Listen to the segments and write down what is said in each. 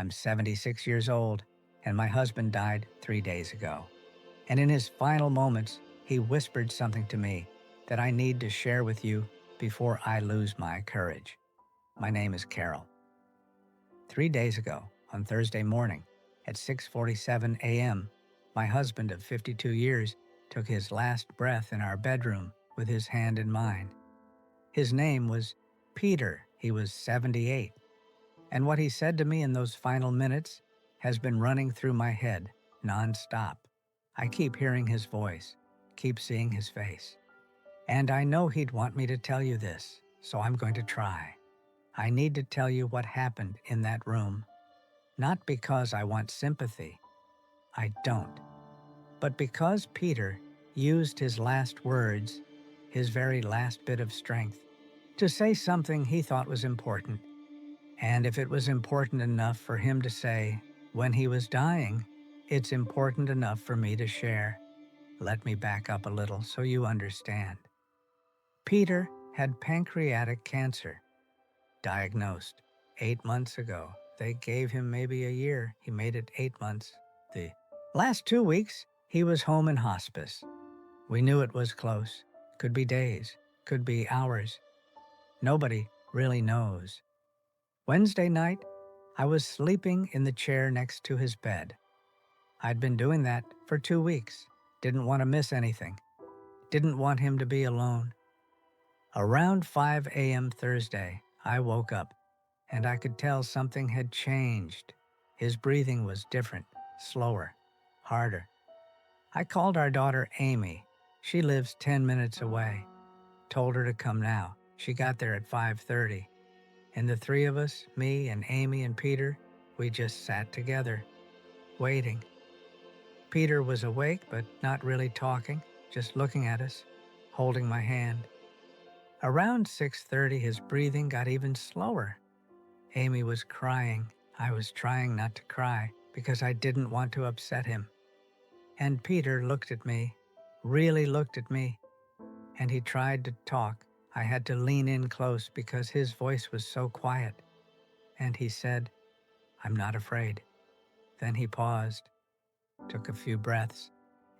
I'm 76 years old, and my husband died 3 days ago. And in his final moments, he whispered something to me that I need to share with you before I lose my courage. My name is Carol. 3 days ago, on Thursday morning, at 6:47 a.m., my husband of 52 years took his last breath in our bedroom with his hand in mine. His name was Peter. He was 78. And what he said to me in those final minutes has been running through my head nonstop. I keep hearing his voice, keep seeing his face. And I know he'd want me to tell you this, so I'm going to try. I need to tell you what happened in that room. Not because I want sympathy. I don't. But because Peter used his last words, his very last bit of strength, to say something he thought was important. And if it was important enough for him to say when he was dying, it's important enough for me to share. Let me back up a little so you understand. Peter had pancreatic cancer, diagnosed 8 months ago. They gave him maybe a year. He made it 8 months. The last 2 weeks, he was home in hospice. We knew it was close. Could be days, could be hours. Nobody really knows. Wednesday night, I was sleeping in the chair next to his bed. I'd been doing that for 2 weeks. Didn't want to miss anything. Didn't want him to be alone. Around 5 a.m. Thursday, I woke up, and I could tell something had changed. His breathing was different, slower, harder. I called our daughter Amy. She lives 10 minutes away. Told her to come now. She got there at 5:30. And the three of us, me and Amy and Peter, we just sat together, waiting. Peter was awake, but not really talking, just looking at us, holding my hand. Around 6:30, his breathing got even slower. Amy was crying. I was trying not to cry because I didn't want to upset him. And Peter looked at me, really looked at me, and he tried to talk. I had to lean in close because his voice was so quiet. And he said, "I'm not afraid." Then he paused, took a few breaths,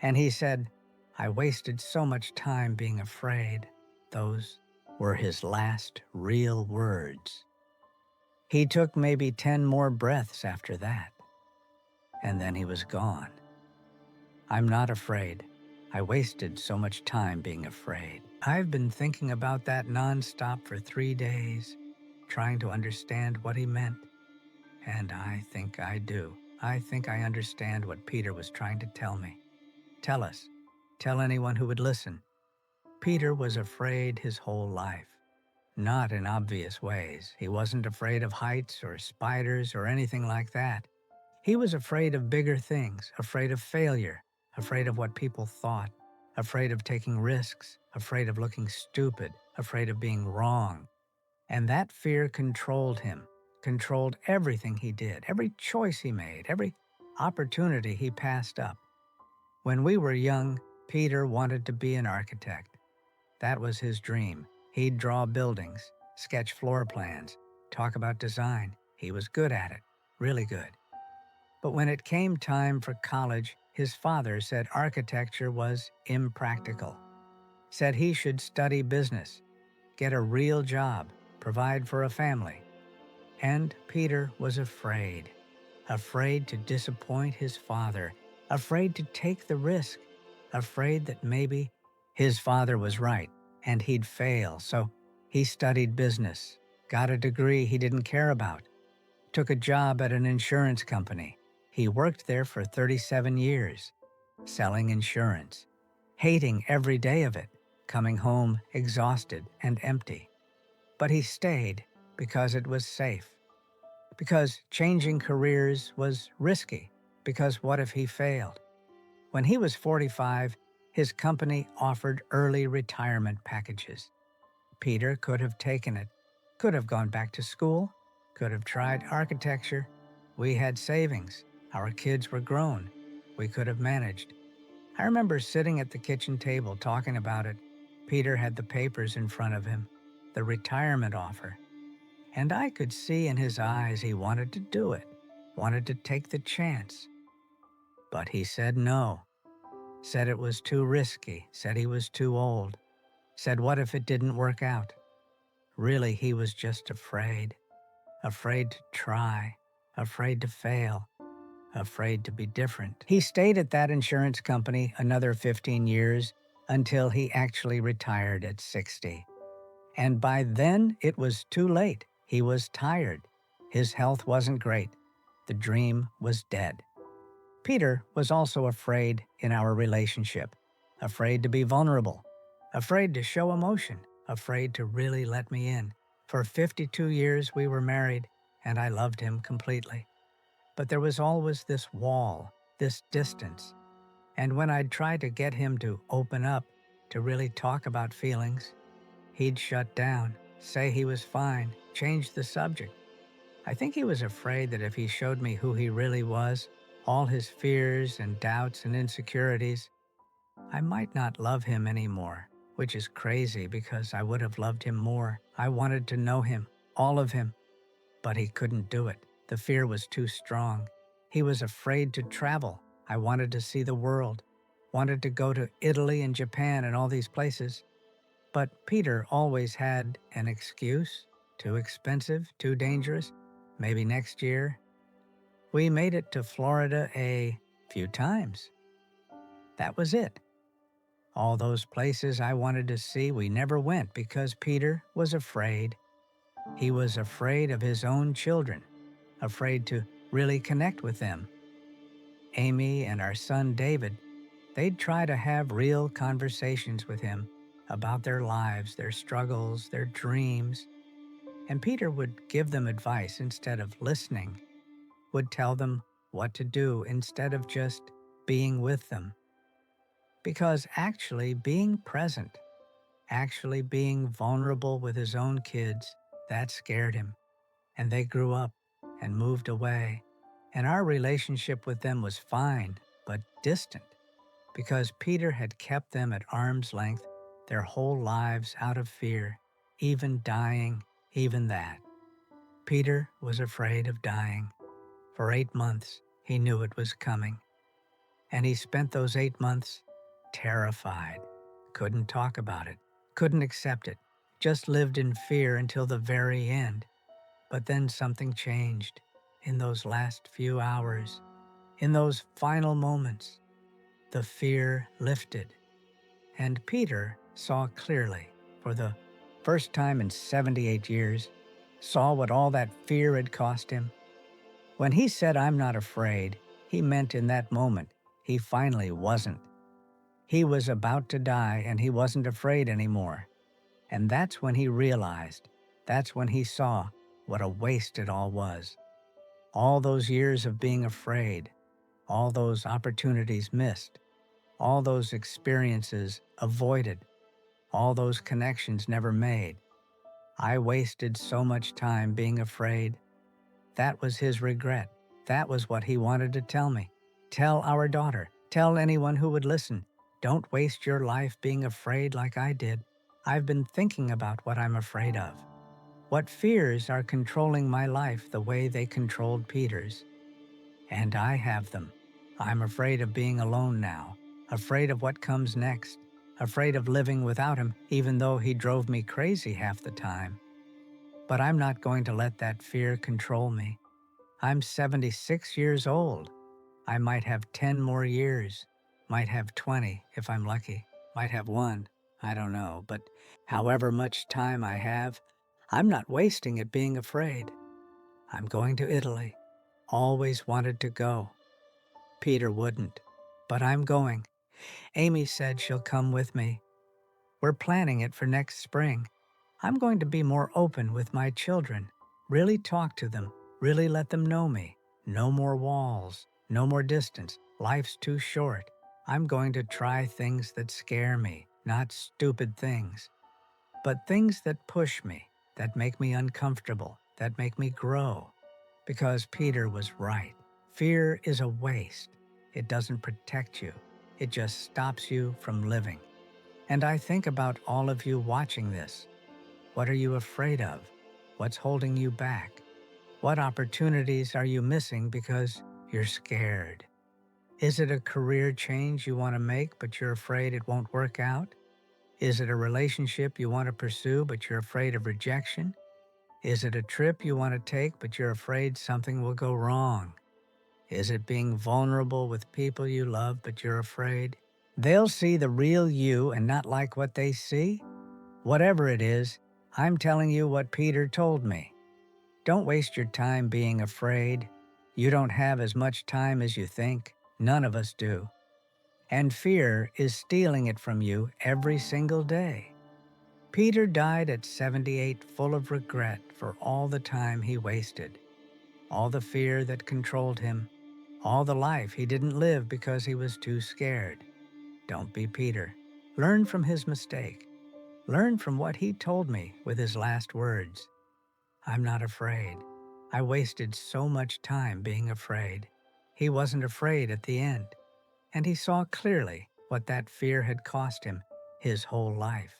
and he said, "I wasted so much time being afraid." Those were his last real words. He took maybe 10 more breaths after that, and then he was gone. I'm not afraid. I wasted so much time being afraid. I've been thinking about that nonstop for 3 days, trying to understand what he meant. And I think I do. I think I understand what Peter was trying to tell me. Tell us. Tell anyone who would listen. Peter was afraid his whole life. Not in obvious ways. He wasn't afraid of heights or spiders or anything like that. He was afraid of bigger things, afraid of failure, afraid of what people thought, afraid of taking risks, afraid of looking stupid, afraid of being wrong. And that fear controlled him, controlled everything he did, every choice he made, every opportunity he passed up. When we were young, Peter wanted to be an architect. That was his dream. He'd draw buildings, sketch floor plans, talk about design. He was good at it, really good. But when it came time for college, his father said architecture was impractical. Said he should study business, get a real job, provide for a family. And Peter was afraid to disappoint his father, afraid to take the risk, afraid that maybe his father was right and he'd fail. So he studied business, got a degree he didn't care about, took a job at an insurance company. He worked there for 37 years, selling insurance, hating every day of it, coming home exhausted and empty. But he stayed because it was safe, because changing careers was risky, because what if he failed? When he was 45, his company offered early retirement packages. Peter could have taken it, could have gone back to school, could have tried architecture. We had savings. Our kids were grown. We could have managed. I remember sitting at the kitchen table talking about it. Peter had the papers in front of him, the retirement offer. And I could see in his eyes he wanted to do it. wanted to take the chance. But he said no, said it was too risky, said he was too old, said what if it didn't work out? Really, he was just afraid. Afraid to try, afraid to fail, afraid to be different. He stayed at that insurance company another 15 years until he actually retired at 60. And by then, it was too late. He was tired. His health wasn't great. The dream was dead. Peter was also afraid in our relationship, afraid to be vulnerable, afraid to show emotion, afraid to really let me in. For 52 years we were married, and I loved him completely. But there was always this wall, this distance. And when I'd try to get him to open up, to really talk about feelings, he'd shut down, say he was fine, change the subject. I think he was afraid that if he showed me who he really was, all his fears and doubts and insecurities, I might not love him anymore, which is crazy because I would have loved him more. I wanted to know him, all of him, but he couldn't do it. The fear was too strong. He was afraid to travel. I wanted to see the world, wanted to go to Italy and Japan and all these places. But Peter always had an excuse. Too expensive, too dangerous, maybe next year. We made it to Florida a few times. That was it. All those places I wanted to see, we never went because Peter was afraid. He was afraid of his own children, afraid to really connect with them. Amy and our son David, they'd try to have real conversations with him about their lives, their struggles, their dreams. And Peter would give them advice instead of listening, would tell them what to do instead of just being with them. Because actually being present, actually being vulnerable with his own kids, that scared him. And they grew up and moved away. And our relationship with them was fine, but distant, because Peter had kept them at arm's length their whole lives out of fear, even dying, even that. Peter was afraid of dying. For 8 months, he knew it was coming. And he spent those 8 months terrified, couldn't talk about it, couldn't accept it, just lived in fear until the very end. But then something changed in those last few hours, in those final moments. The fear lifted, and Peter saw clearly, for the first time in 78 years, saw what all that fear had cost him. When he said, "I'm not afraid," he meant in that moment, he finally wasn't. He was about to die, and he wasn't afraid anymore. And that's when he realized, that's when he saw what a waste it all was. All those years of being afraid, all those opportunities missed, all those experiences avoided, all those connections never made. I wasted so much time being afraid. That was his regret. That was what he wanted to tell me. Tell our daughter, tell anyone who would listen. Don't waste your life being afraid like I did. I've been thinking about what I'm afraid of. What fears are controlling my life the way they controlled Peter's. And I have them. I'm afraid of being alone now, afraid of what comes next, afraid of living without him, even though he drove me crazy half the time. But I'm not going to let that fear control me. I'm 76 years old. I might have 10 more years, might have 20 if I'm lucky, might have 1, I don't know, but however much time I have, I'm not wasting it being afraid. I'm going to Italy. Always wanted to go. Peter wouldn't, but I'm going. Amy said she'll come with me. We're planning it for next spring. I'm going to be more open with my children, really talk to them, really let them know me. No more walls, no more distance. Life's too short. I'm going to try things that scare me, not stupid things, but things that push me, that make me uncomfortable, that make me grow. Because Peter was right. Fear is a waste. It doesn't protect you. It just stops you from living. And I think about all of you watching this. What are you afraid of? What's holding you back? What opportunities are you missing because you're scared? Is it a career change you want to make but you're afraid it won't work out? Is it a relationship you want to pursue but you're afraid of rejection? Is it a trip you want to take but you're afraid something will go wrong? Is it being vulnerable with people you love but you're afraid they'll see the real you and not like what they see? Whatever it is, I'm telling you what Peter told me. Don't waste your time being afraid. You don't have as much time as you think. None of us do. And fear is stealing it from you every single day. Peter died at 78 full of regret for all the time he wasted, all the fear that controlled him, all the life he didn't live because he was too scared. Don't be Peter. Learn from his mistake. Learn from what he told me with his last words. I'm not afraid. I wasted so much time being afraid. He wasn't afraid at the end, and he saw clearly what that fear had cost him his whole life.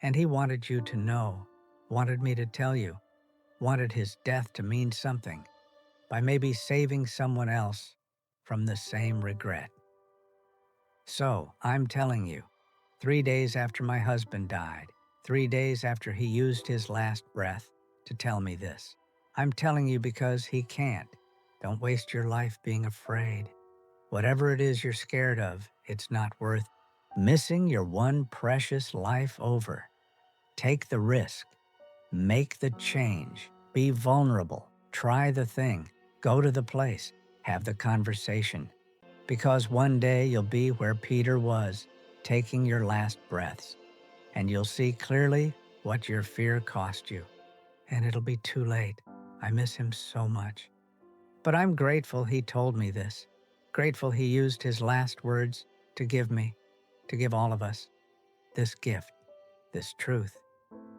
And he wanted you to know, wanted me to tell you, wanted his death to mean something by maybe saving someone else from the same regret. So, I'm telling you, 3 days after my husband died, 3 days after he used his last breath to tell me this, I'm telling you because he can't. Don't waste your life being afraid. Whatever it is you're scared of, it's not worth missing your one precious life over. Take the risk. Make the change. Be vulnerable. Try the thing. Go to the place. Have the conversation. Because one day you'll be where Peter was, taking your last breaths, and you'll see clearly what your fear cost you. And it'll be too late. I miss him so much. But I'm grateful he told me this. Grateful he used his last words to give me, to give all of us, this gift, this truth,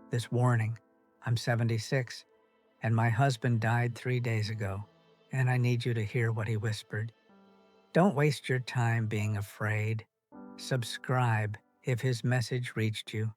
this warning. I'm 76, and my husband died 3 days ago, and I need you to hear what he whispered. Don't waste your time being afraid. Subscribe if his message reached you.